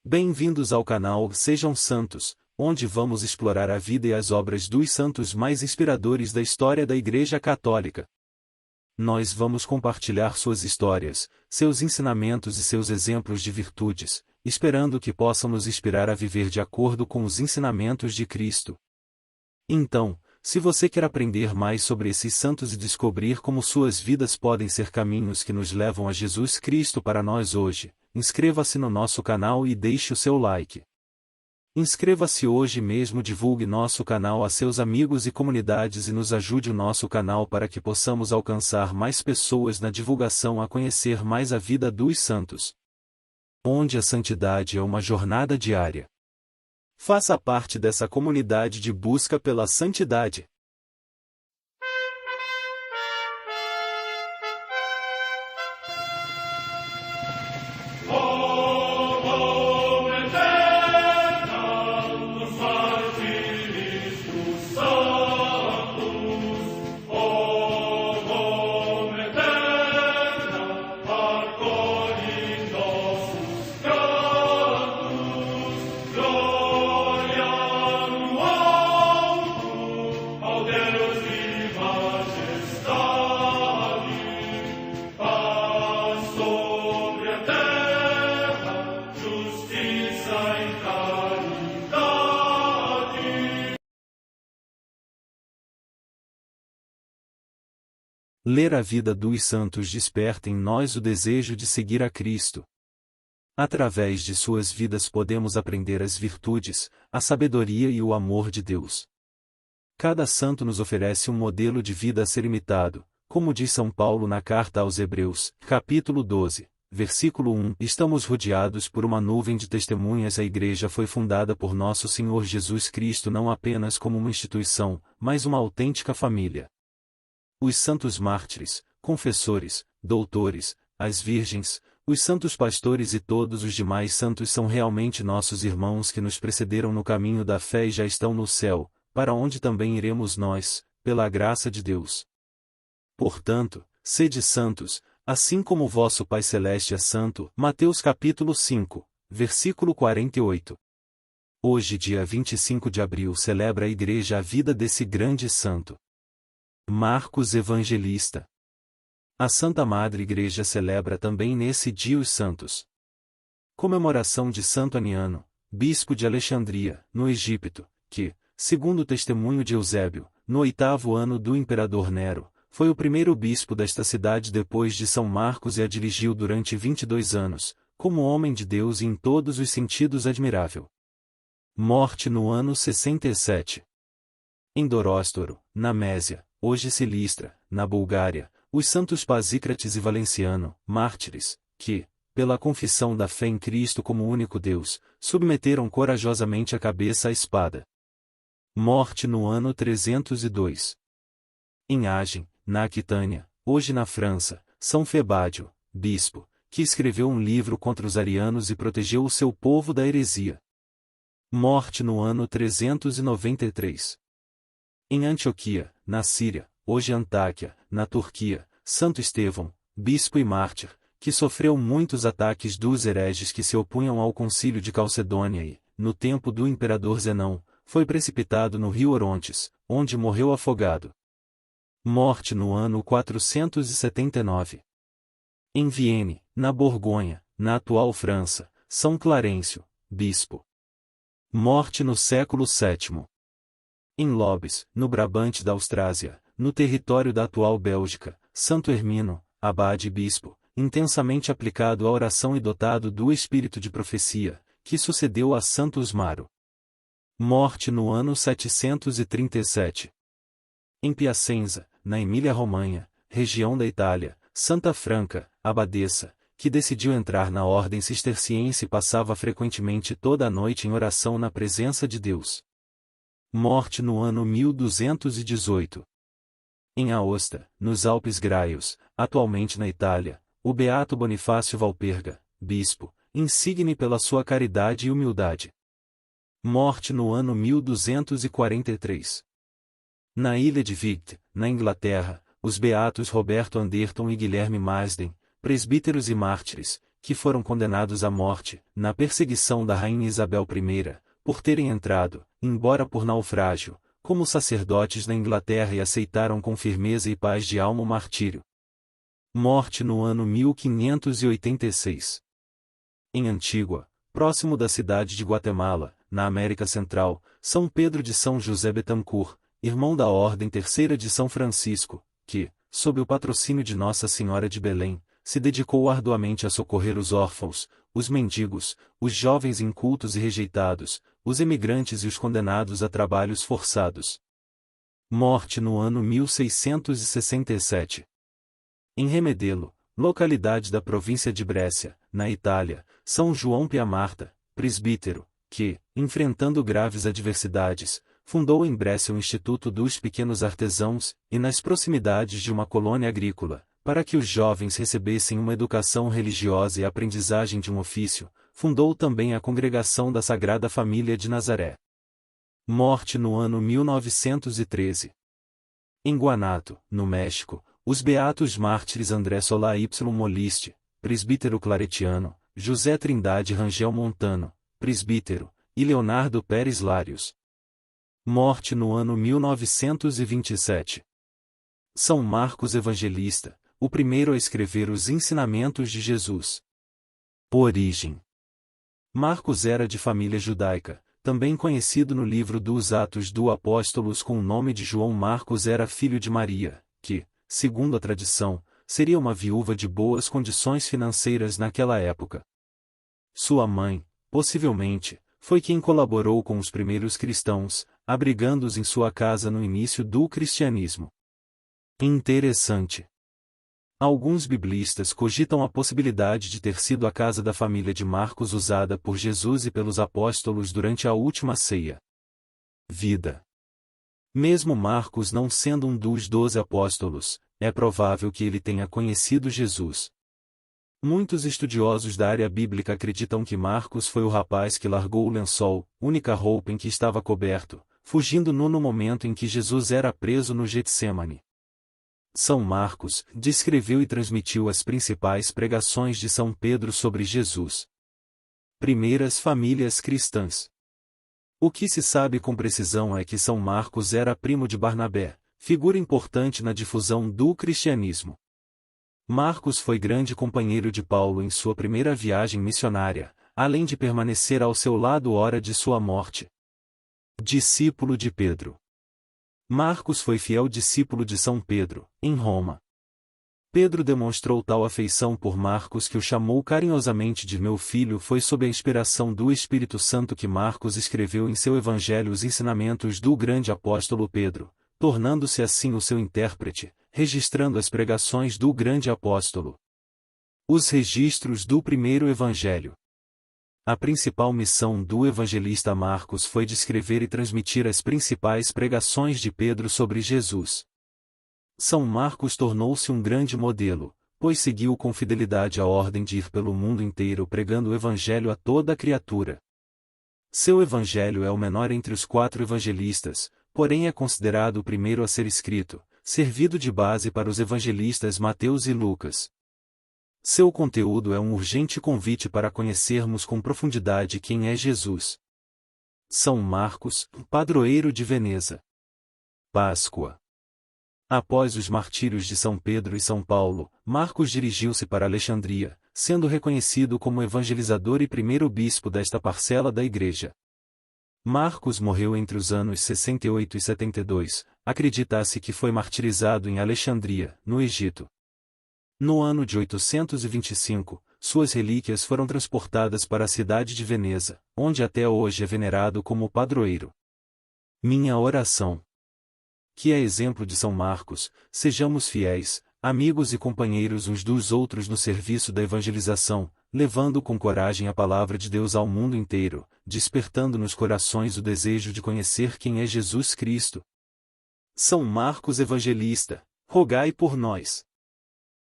Bem-vindos ao canal Sejam Santos, onde vamos explorar a vida e as obras dos santos mais inspiradores da história da Igreja Católica. Nós vamos compartilhar suas histórias, seus ensinamentos e seus exemplos de virtudes, esperando que possam nos inspirar a viver de acordo com os ensinamentos de Cristo. Então, se você quer aprender mais sobre esses santos e descobrir como suas vidas podem ser caminhos que nos levam a Jesus Cristo para nós hoje, inscreva-se no nosso canal e deixe o seu like. Inscreva-se hoje mesmo, divulgue nosso canal a seus amigos e comunidades e nos ajude o nosso canal para que possamos alcançar mais pessoas na divulgação a conhecer mais a vida dos santos. Onde a santidade é uma jornada diária. Faça parte dessa comunidade de busca pela santidade. Ler a vida dos santos desperta em nós o desejo de seguir a Cristo. Através de suas vidas podemos aprender as virtudes, a sabedoria e o amor de Deus. Cada santo nos oferece um modelo de vida a ser imitado, como diz São Paulo na carta aos Hebreus, capítulo 12, versículo 1. Estamos rodeados por uma nuvem de testemunhas. A Igreja foi fundada por nosso Senhor Jesus Cristo não apenas como uma instituição, mas uma autêntica família. Os santos mártires, confessores, doutores, as virgens, os santos pastores e todos os demais santos são realmente nossos irmãos que nos precederam no caminho da fé e já estão no céu, para onde também iremos nós, pela graça de Deus. Portanto, sede santos, assim como o vosso Pai Celeste é santo. Mateus capítulo 5, versículo 48. Hoje, dia 25 de abril, celebra a Igreja a vida desse grande santo. Marcos Evangelista. A Santa Madre Igreja celebra também nesse dia os santos. Comemoração de Santo Aniano, bispo de Alexandria, no Egito, que, segundo o testemunho de Eusébio, no 8º ano do imperador Nero, foi o primeiro bispo desta cidade depois de São Marcos e a dirigiu durante 22 anos, como homem de Deus e em todos os sentidos admirável. Morte no ano 67. Em Doróstoro, na Mésia, hoje Silistra, na Bulgária, os santos Pasícrates e Valenciano, mártires, que, pela confissão da fé em Cristo como único Deus, submeteram corajosamente a cabeça à espada. Morte no ano 302. Em Agen, na Aquitânia, hoje na França, São Febádio, bispo, que escreveu um livro contra os arianos e protegeu o seu povo da heresia. Morte no ano 393. Em Antioquia, na Síria, hoje Antáquia, na Turquia, Santo Estevão, bispo e mártir, que sofreu muitos ataques dos hereges que se opunham ao concílio de Calcedônia e, no tempo do imperador Zenão, foi precipitado no rio Orontes, onde morreu afogado. Morte no ano 479. Em Vienne, na Borgonha, na atual França, São Clarencio, bispo. Morte no século VII. Em Lobes, no Brabante da Austrásia, no território da atual Bélgica, Santo Hermino, abade e bispo, intensamente aplicado à oração e dotado do espírito de profecia, que sucedeu a Santo Usmaro. Morte no ano 737. Em Piacenza, na Emília-Romanha, região da Itália, Santa Franca, abadesa, que decidiu entrar na ordem cisterciense e passava frequentemente toda a noite em oração na presença de Deus. Morte no ano 1218. Em Aosta, nos Alpes Graios, atualmente na Itália, o beato Bonifácio Valperga, bispo, insigne pela sua caridade e humildade. Morte no ano 1243. Na ilha de Wight, na Inglaterra, os beatos Roberto Anderton e Guilherme Marsden, presbíteros e mártires, que foram condenados à morte, na perseguição da rainha Isabel I, por terem entrado, embora por naufrágio, como sacerdotes na Inglaterra e aceitaram com firmeza e paz de alma o martírio. Morte no ano 1586. Em Antígua, próximo da cidade de Guatemala, na América Central, São Pedro de São José Betancourt, irmão da Ordem Terceira de São Francisco, que, sob o patrocínio de Nossa Senhora de Belém, se dedicou arduamente a socorrer os órfãos, os mendigos, os jovens incultos e rejeitados, os emigrantes e os condenados a trabalhos forçados. Morte no ano 1667. Em Remedelo, localidade da província de Brescia, na Itália, São João Pia Marta, presbítero, que, enfrentando graves adversidades, fundou em Brescia o Instituto dos Pequenos Artesãos, e nas proximidades de uma colônia agrícola, para que os jovens recebessem uma educação religiosa e a aprendizagem de um ofício, fundou também a Congregação da Sagrada Família de Nazaré. Morte no ano 1913. Em Guanato, no México, os beatos mártires André Solá y Moliste, presbítero claretiano, José Trindade Rangel Montano, presbítero, e Leonardo Pérez Lários. Morte no ano 1927. São Marcos Evangelista, o primeiro a escrever os ensinamentos de Jesus. Origem. Marcos era de família judaica, também conhecido no livro dos Atos dos Apóstolos com o nome de João. Marcos era filho de Maria, que, segundo a tradição, seria uma viúva de boas condições financeiras naquela época. Sua mãe, possivelmente, foi quem colaborou com os primeiros cristãos, abrigando-os em sua casa no início do cristianismo. Interessante. Alguns biblistas cogitam a possibilidade de ter sido a casa da família de Marcos usada por Jesus e pelos apóstolos durante a última ceia. Vida. Mesmo Marcos não sendo um dos 12 apóstolos, é provável que ele tenha conhecido Jesus. Muitos estudiosos da área bíblica acreditam que Marcos foi o rapaz que largou o lençol, única roupa em que estava coberto, fugindo no momento em que Jesus era preso no Getsêmani. São Marcos descreveu e transmitiu as principais pregações de São Pedro sobre Jesus. Primeiras famílias cristãs. O que se sabe com precisão é que São Marcos era primo de Barnabé, figura importante na difusão do cristianismo. Marcos foi grande companheiro de Paulo em sua primeira viagem missionária, além de permanecer ao seu lado hora de sua morte. Discípulo de Pedro. Marcos foi fiel discípulo de São Pedro, em Roma. Pedro demonstrou tal afeição por Marcos que o chamou carinhosamente de meu filho. Foi sob a inspiração do Espírito Santo que Marcos escreveu em seu Evangelho os ensinamentos do grande apóstolo Pedro, tornando-se assim o seu intérprete, registrando as pregações do grande apóstolo. Os registros do primeiro Evangelho. A principal missão do evangelista Marcos foi descrever e transmitir as principais pregações de Pedro sobre Jesus. São Marcos tornou-se um grande modelo, pois seguiu com fidelidade a ordem de ir pelo mundo inteiro pregando o evangelho a toda criatura. Seu evangelho é o menor entre os 4 evangelistas, porém é considerado o primeiro a ser escrito, servido de base para os evangelistas Mateus e Lucas. Seu conteúdo é um urgente convite para conhecermos com profundidade quem é Jesus. São Marcos, padroeiro de Veneza. Páscoa. Após os martírios de São Pedro e São Paulo, Marcos dirigiu-se para Alexandria, sendo reconhecido como evangelizador e primeiro bispo desta parcela da Igreja. Marcos morreu entre os anos 68 e 72, acredita-se que foi martirizado em Alexandria, no Egito. No ano de 825, suas relíquias foram transportadas para a cidade de Veneza, onde até hoje é venerado como padroeiro. Minha oração. Que é exemplo de São Marcos, sejamos fiéis, amigos e companheiros uns dos outros no serviço da evangelização, levando com coragem a palavra de Deus ao mundo inteiro, despertando nos corações o desejo de conhecer quem é Jesus Cristo. São Marcos Evangelista, rogai por nós.